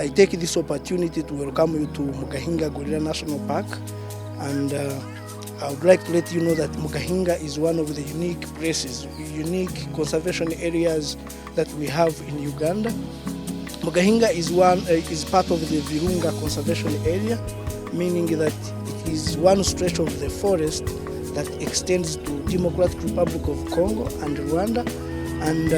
I take this opportunity to welcome you to Mgahinga Gorilla National Park, and I would like to let you know that Mgahinga is one of the unique places, unique conservation areas that we have in Uganda. Mgahinga is part of the Virunga conservation area, meaning that it is one stretch of the forest that extends to Democratic Republic of Congo and Rwanda. And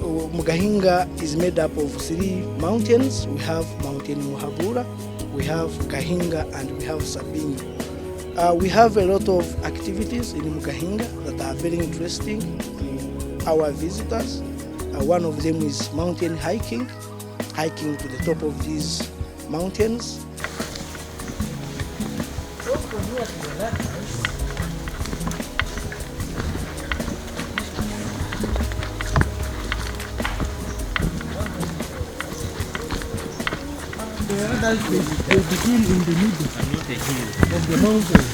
Mgahinga is made up of 3 mountains. We have Mountain Muhabura, we have Gahinga, and we have Sabini. We have a lot of activities in Mgahinga that are very interesting to our visitors. One of them is mountain hiking to the top of these mountains. They begin in the middle of the mountain.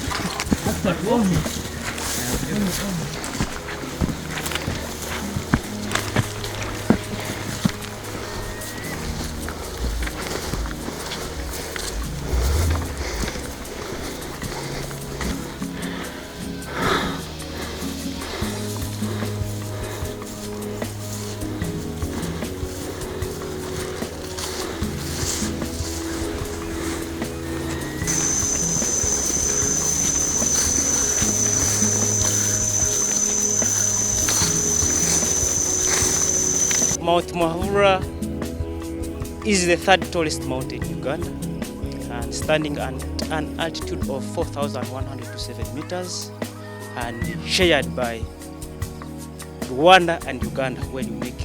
After almost. Mount Muhavura is the 3rd tallest mountain in Uganda, and standing at an altitude of 4,127 meters, and shared by Rwanda and Uganda when you make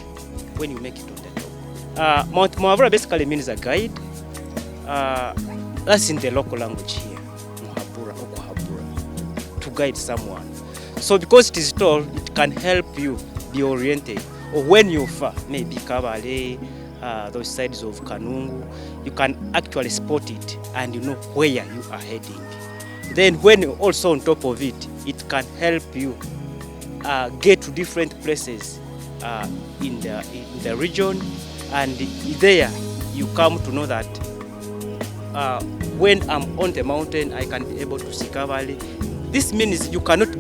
it on the top. Mount Muhavura basically means a guide. That's in the local language here, Muhabura or Muhabura, to guide someone. So because it is tall, it can help you be oriented. Or when you're far, maybe Kabale, those sides of Kanungu, you can actually spot it and you know where you are heading. Then when you're also on top of it, it can help you get to different places in the region, and there you come to know that when I'm on the mountain, I can be able to see Kabale. This means you cannot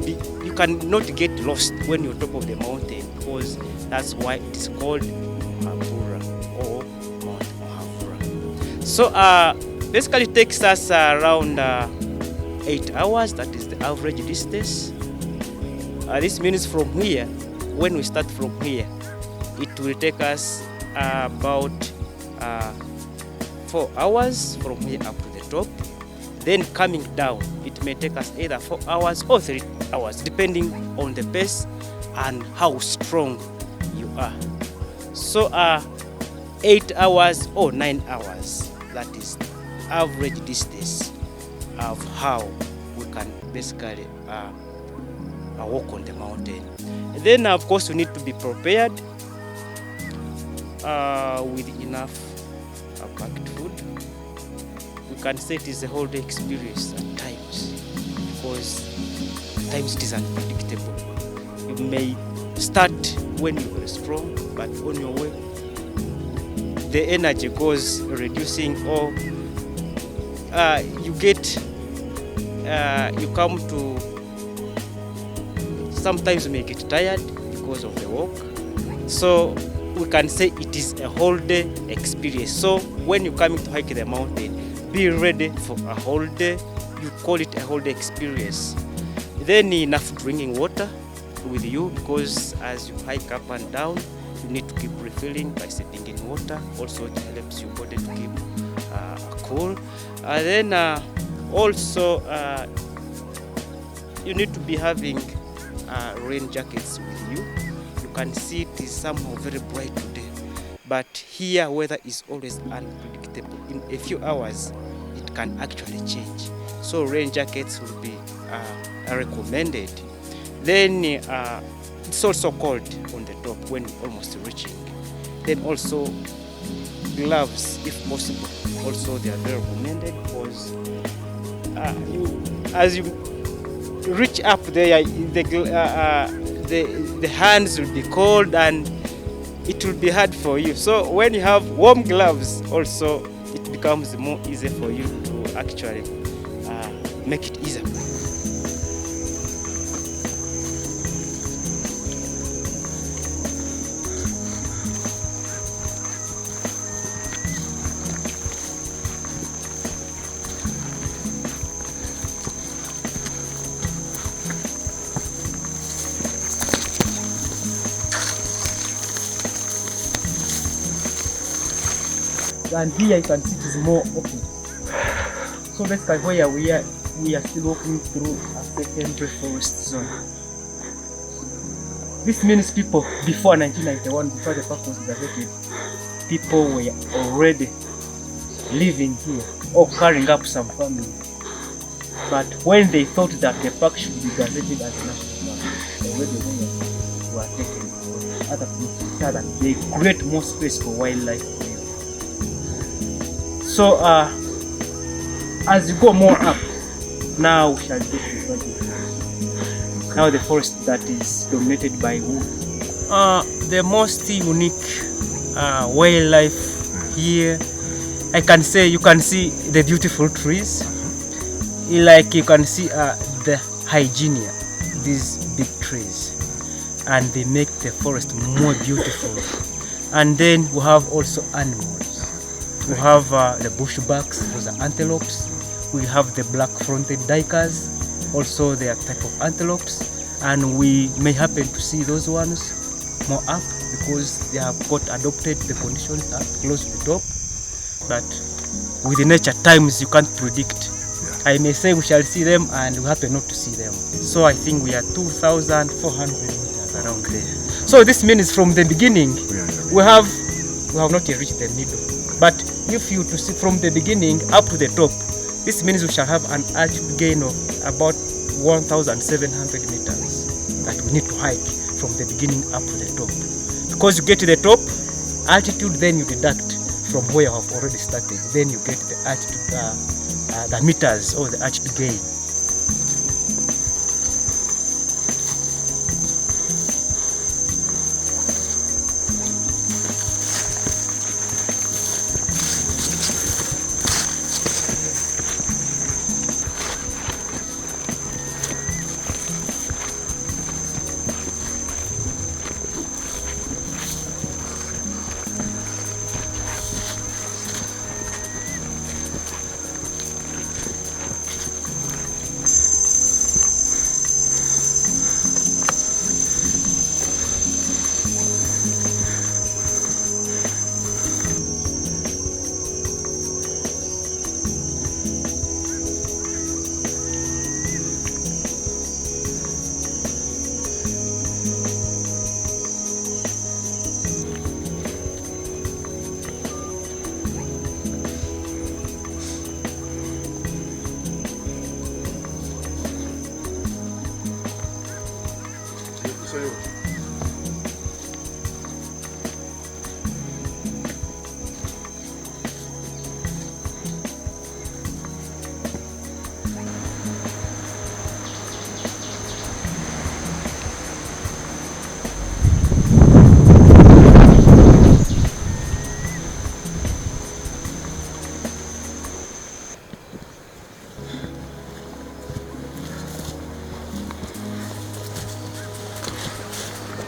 get lost when you're top of the mountain, because that's why it is called Muhabura or Mount Muhavura. So basically it takes us around 8 hours. That is the average distance. This means from here, when we start from here, it will take us about 4 hours from here up to the top. Then coming down, it may take us either 4 hours or 3 hours, depending on the pace and how strong you are. So 8 hours or 9 hours, that is average distance of how we can basically walk on the mountain. And then of course we need to be prepared with enough packed food. We can say it is a whole day experience at times, because at times it is unpredictable. You may start when you're very strong, but on your way, the energy goes reducing, or you come to, sometimes you may get tired because of the walk. So we can say it is a whole day experience. So when you're coming to hike the mountain, be ready for a whole day. You call it a whole day experience. Then enough drinking water with you, because as you hike up and down, you need to keep refilling by sipping in water. Also it helps your body to keep cool. Then also you need to be having rain jackets with you. You can see it is somehow very bright today, but here weather is always unpredictable. In a few hours it can actually change, so rain jackets will be recommended. Then it's also cold on the top when almost reaching. Then also gloves, if possible, also they are very recommended, because as you reach up there, the hands will be cold, and it will be hard for you. So when you have warm gloves also, it becomes more easy for you to actually make it easier. And here you can see it is more open. So basically where we are still walking through a secondary forest zone. This means people before 1991, before the park was gazetted, people were already living here or carrying up some family. But when they thought that the park should be gazetted as a national park, they already were taken for other things so that they create more space for wildlife. So as you go more up, now we shall get to now the forest that is dominated by wood. The most unique wildlife here, I can say, you can see the beautiful trees. Like you can see the hygienia, these big trees, and they make the forest more beautiful. And then we have also animals. We have the bushbacks, those are antelopes. We have the black-fronted duikers, also they are type of antelopes. And we may happen to see those ones more up because they have got adopted the conditions up close to the top. But with the nature times you can't predict. I may say we shall see them and we happen not to see them. So I think we are 2,400 meters around there. So this means from the beginning we have not yet reached the middle. But if you to see from the beginning up to the top, this means we shall have an altitude gain of about 1,700 meters that we need to hike from the beginning up to the top. Because you get to the top altitude, then you deduct from where you have already started. Then you get the altitude, the meters or the altitude gain.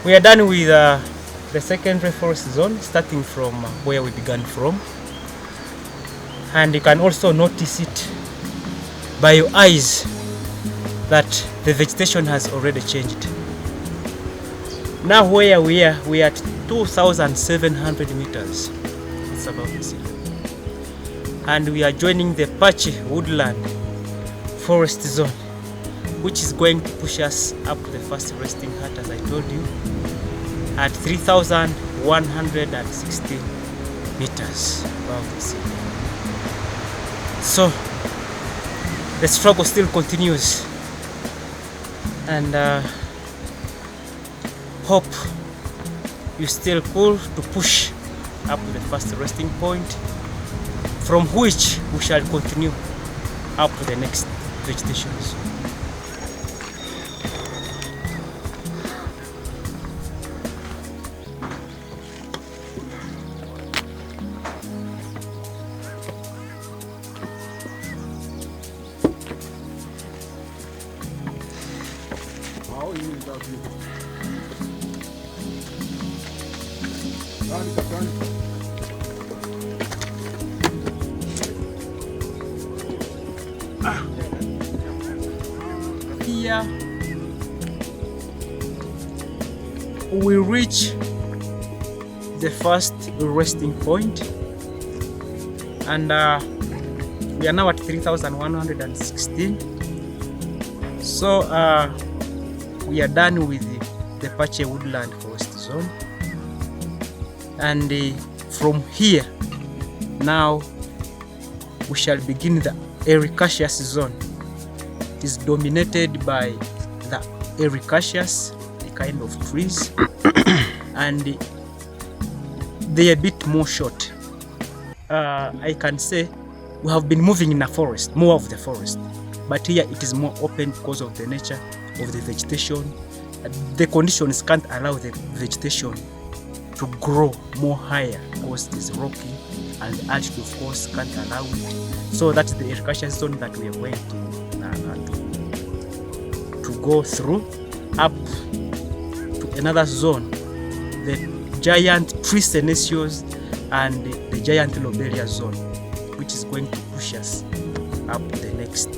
We are done with the secondary forest zone, starting from where we began from. And you can also notice it by your eyes that the vegetation has already changed. Now where we are at 2,700 meters. It's about the sea. And we are joining the patchy woodland forest zone, which is going to push us up to the first resting hut, as I told you, at 3,160 meters above the sea. So the struggle still continues, and hope you still cool to push up to the first resting point, from which we shall continue up to the next vegetation zone. Here we reach the first resting point, and we are now at 3,116. So we are done with the Pache woodland forest zone, and from here now we shall begin the ericaceous zone. It is dominated by the ericaceous, a kind of trees, and they are a bit more short. I can say we have been moving in a forest, more of the forest, but here it is more open because of the nature of the vegetation. The conditions can't allow the vegetation to grow more higher because it is rocky, and the altitude of course can't allow it. So that's the ericaceous zone that we are going to go through up to another zone, the giant tree senecious and the giant lobelia zone, which is going to push us up the next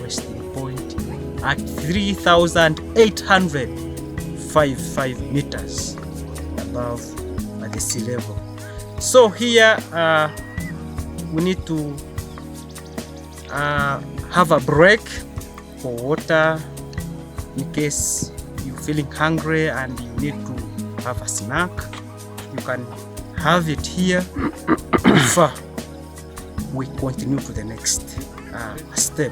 resting point at 3,855 meters above the sea level. So here we need to have a break for water in case you're feeling hungry and you need to have a snack. You can have it here before we continue to the next step.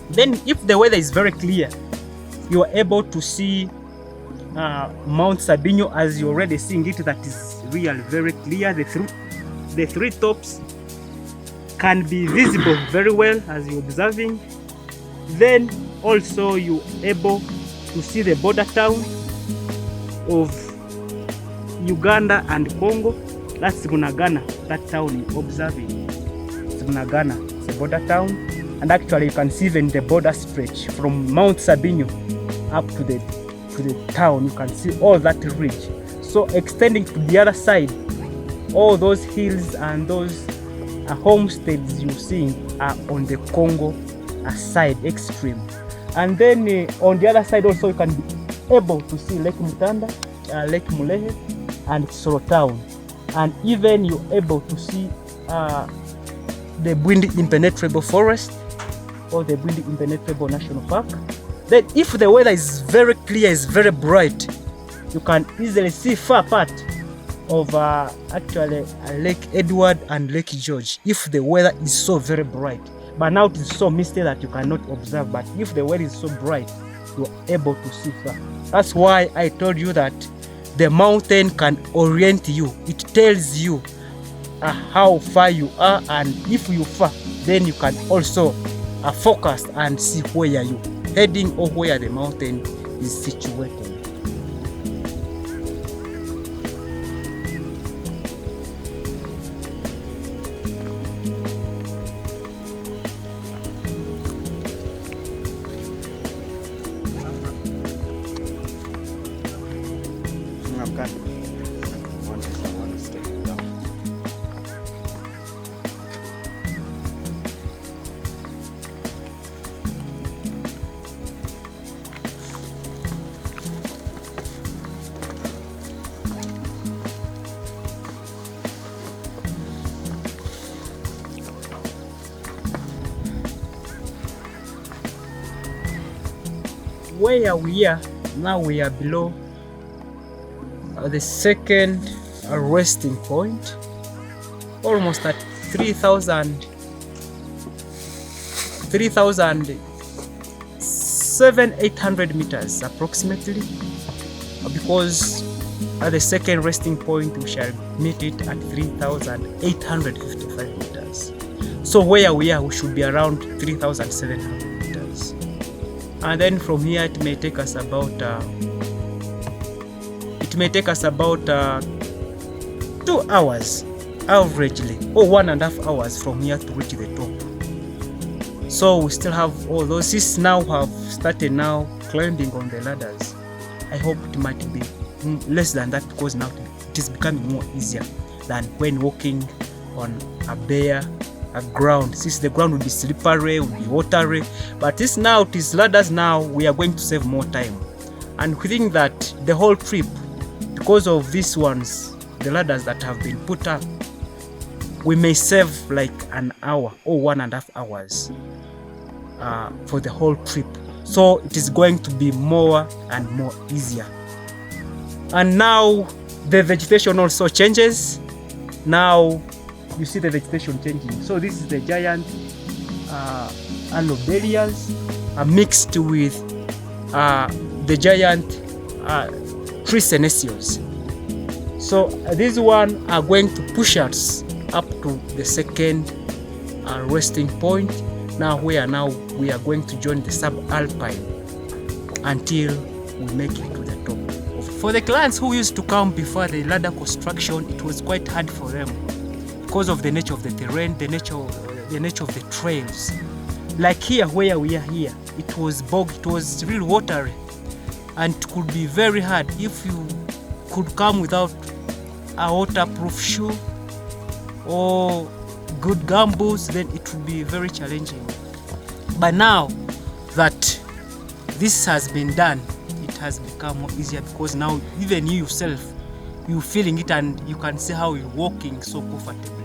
Then if the weather is very clear, you are able to see Mount Sabinyo, as you're already seeing it, that is really very clear. The three tops can be visible very well as you're observing. Then also you're able to see the border town of Uganda and Congo. That's Bunagana, that town you're observing. It's Bunagana, it's a border town. And actually you can see even the border stretch from Mount Sabinyo up to the town. You can see all that ridge. So extending to the other side, all those hills and those homesteads you're seeing are on the Congo side extreme. And then on the other side also you can be able to see Lake Mutanda, Lake Mulehe and Soro town. And even you're able to see the Bwindi Impenetrable Forest or the Bwindi Impenetrable National Park. Then if the weather is very clear, is very bright, you can easily see far part of actually Lake Edward and Lake George if the weather is so very bright. But now it is so misty that you cannot observe, but if the weather is so bright, you are able to see far. That's why I told you that the mountain can orient you. It tells you how far you are, and if you far, then you can also focus and see where you are heading or where the mountain is situated. Where we are now, we are below the second resting point, almost at 3,800 meters approximately, because at the second resting point we shall meet it at 3,855 meters. So where we are, we should be around 3,700 meters. And then from here it may take us about 2 hours averagely, or 1.5 hours from here to reach the top. So we still have all those. Since now have started now climbing on the ladders, I hope it might be less than that, because now it is becoming more easier than when walking on a bare ground. Since the ground will be slippery, will be watery, but this now it is ladders. Now we are going to save more time, and we think that the whole trip, because of these ones, the ladders that have been put up, we may save like an hour or 1.5 hours for the whole trip. So it is going to be more and more easier. And now the vegetation also changes. Now you see the vegetation changing. So this is the giant alobelias mixed with the giant tree senecios. So these one are going to push us up to the second resting point. Now we are going to join the subalpine until we make it to the top. For the clients who used to come before the ladder construction, it was quite hard for them because of the nature of the terrain, the nature of the trails. Like here, where we are here, it was bog, it was really watery, and it could be very hard if you could come without a waterproof shoe or good gumboots, then it would be very challenging. But now that this has been done, it has become more easier, because now even you yourself, you're feeling it and you can see how you're walking so comfortably.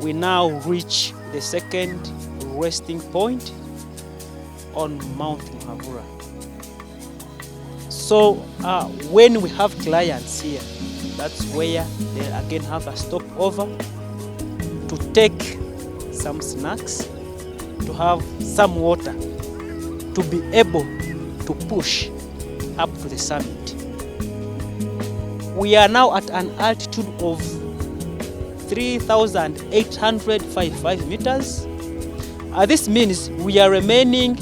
We now reach the second resting point on Mount Muhavura. So when we have clients here, that's where they again have a stopover to take some snacks, to have some water, to be able to push up to the summit. We are now at an altitude of 3,855 meters. This means we are remaining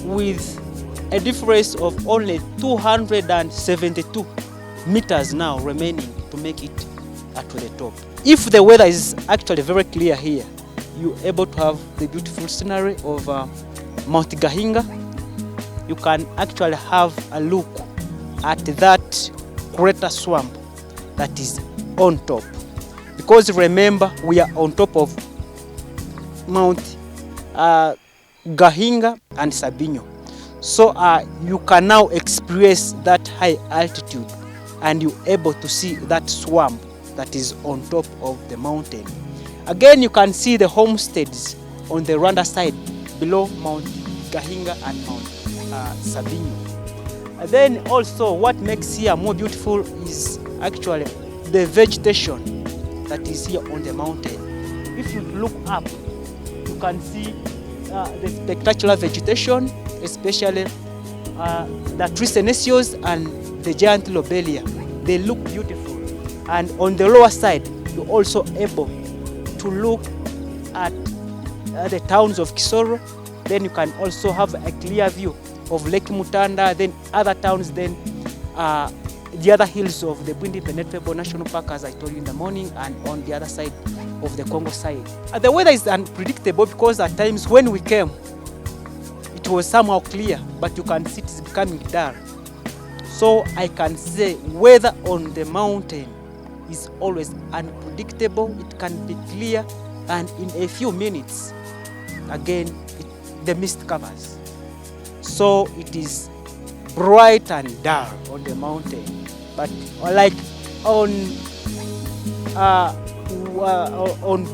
with a difference of only 272 meters now remaining to make it to the top. If the weather is actually very clear here, you're able to have the beautiful scenery of Mount Gahinga. You can actually have a look at that crater swamp that is on top. Because remember, we are on top of Mount Gahinga and Sabinho. So you can now experience that high altitude, and you're able to see that swamp that is on top of the mountain. Again, you can see the homesteads on the Rwanda side below Mount Gahinga and Mount Sabinho. And then also what makes here more beautiful is actually the vegetation that is here on the mountain. If you look up, you can see the spectacular vegetation, especially the tree senecios and the giant lobelia. They look beautiful. And on the lower side, you're also able to look at the towns of Kisoro. Then you can also have a clear view of Lake Mutanda, then other towns, then the other hills of the Bwindi Penetrable National Park, as I told you in the morning, and on the other side of the Congo side. The weather is unpredictable, because at times when we came, it was somehow clear, but you can see it's becoming dark. So I can say weather on the mountain is always unpredictable. It can be clear, and in a few minutes, again, the mist covers. So it is bright and dark on the mountain. But like on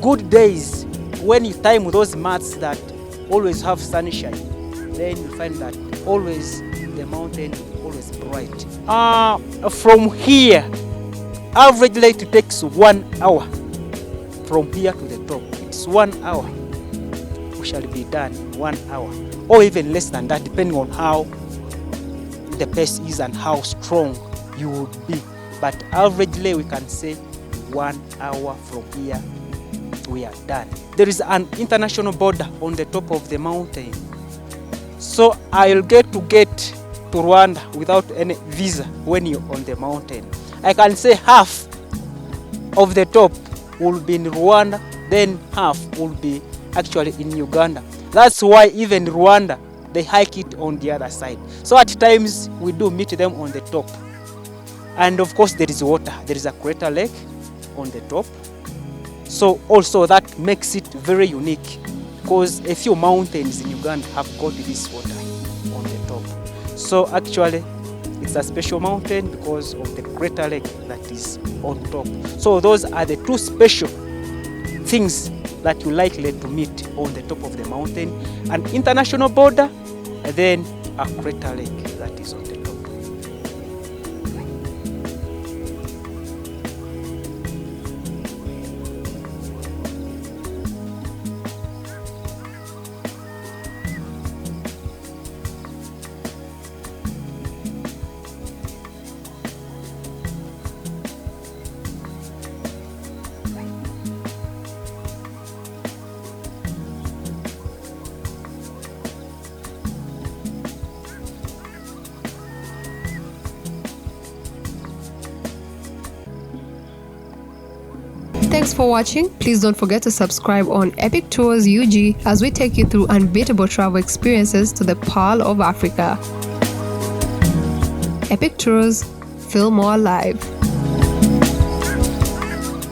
good days, when you time those months that always have sunshine, then you find that always the mountain is always bright. From here, averagely it takes 1 hour from here to the top. It's 1 hour. We shall be done in 1 hour, or even less than that, depending on how the pace is and how strong you would be. But averagely we can say 1 hour from here we are done. There is an international border on the top of the mountain, so I'll get to Rwanda without any visa when you're on the mountain. I can say half of the top will be in Rwanda, then half will be actually in Uganda. That's why even Rwanda, they hike it on the other side. So at times we do meet them on the top. And of course there is water. There is a crater lake on the top. So also that makes it very unique, because a few mountains in Uganda have got this water on the top. So actually it's a special mountain because of the crater lake that is on top. So those are the two special things that you're likely to meet on the top of the mountain: an international border and then a crater lake that is on the top. Thanks for watching. Please don't forget to subscribe on Epic Tours UG as we take you through unbeatable travel experiences to the Pearl of Africa. Epic Tours, feel more alive.